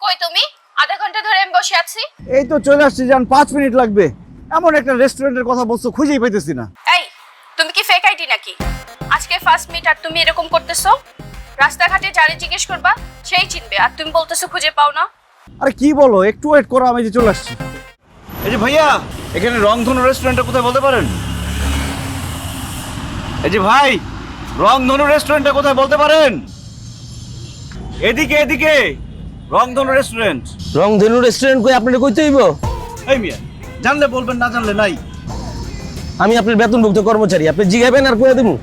কই তুমি? আধা ঘন্টা ধরে আমি বসে আছি। এই তো চলে আসছি জান, 5 মিনিট লাগবে। এমন একটা রেস্টুরেন্টের কথা বলছো, খুঁজেই পাইতেছি না। এই, তুমি কি ফেক আইডি নাকি? আজকে ফার্স্ট মিট আর তুমি এরকম করতেছো? রাস্তাঘাটে যারে জিজ্ঞেস করবা সেই চিনবে, আর তুমি বলতেছো খুঁজে পাও না। আরে কি বলো, একটু ওয়েট করো, আমি যে চলে আসছি। এই যে ভাইয়া, এখানে রংধনু রেস্টুরেন্টটা কোথায় বলতে পারেন? এই যে ভাই, রংধনু রেস্টুরেন্টটা কোথায় বলতে পারেন? এদিকে এদিকে, রংধনু রেস্টুরেন্ট। রংধনু রেস্টুরেন্ট কই আপনারে কইতে হইব? এই মিয়া, জানলে বলবেন, না জানলে নাই। আমি আপনার বেতনভুক্ত কর্মচারী, আপনি জিগাবেন আর কইয়া দেবো।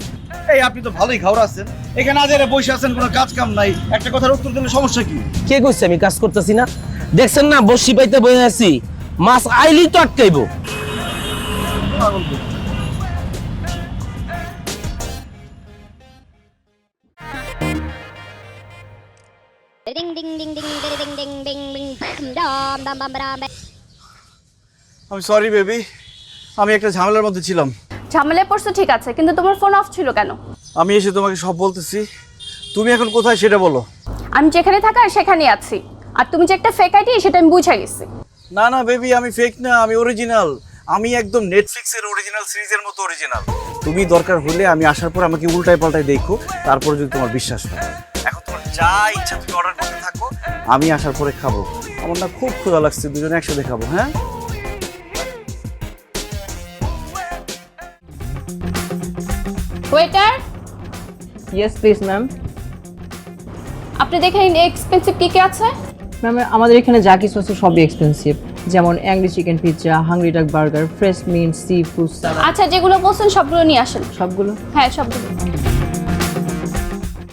এই আপনি তো ভালোই খাওয়া আছেন, এখানে আজেরে বসে আছেন, কোনো কাজ কাম নাই, একটা কথার উত্তর দিলে সমস্যা কি? কে কইছে আমি কাজ করতেছি না? দেখছেন না বসি পাইতে বসে আছি, মাছ আইলি তো আটকাইবো। Ding ding ding ding ding ding ding ding ding dam dam dam dam. আমি সরি বেবি, আমি একটা ঝামেলার মধ্যে ছিলাম। ঝামেলায় পড়ছো ঠিক আছে, কিন্তু তোমার ফোন অফ ছিল কেন? আমি এসে তোমাকে সব বলতেছি, তুমি এখন কোথায় সেটা বলো। আমি যেখানে থাকার সেখানেই আছি, আর তুমি যে একটা ফেক আইডি সেটা আমি বুঝে গেছি। না না বেবি, আমি ফেক না, আমি অরিজিনাল। আমি একদম নেটফ্লিক্সের অরিজিনাল সিরিজের মতো অরিজিনাল। তুমি দরকার হলে আমি আসার পর আমাকে উল্টায় পাল্টায় দেখো, তারপরে যদি তোমার বিশ্বাস হয়। এখন তোমার যা ইচ্ছা তুমি অর্ডার করতে থাকো, আমি আসার পরে খাবো। আমার না খুব ক্ষুধা লাগছে, দুজনে একসাথে খাবো। হ্যাঁ, ওয়েটার, ইয়েস প্লিজ ম্যাম। আপনি দেখেন এক্সপেন্সিভ কি কি আছে? ম্যাম আমাদের এখানে যা কিছু আছে সবই এক্সপেন্সিভ, যেমন angry chicken pizza, hungry duck burger, fresh meat, seafood salad. আচ্ছা, যেগুলো বলছেন সবগুলো নিয়ে আসেন। সবগুলো? হ্যাঁ, সবগুলো।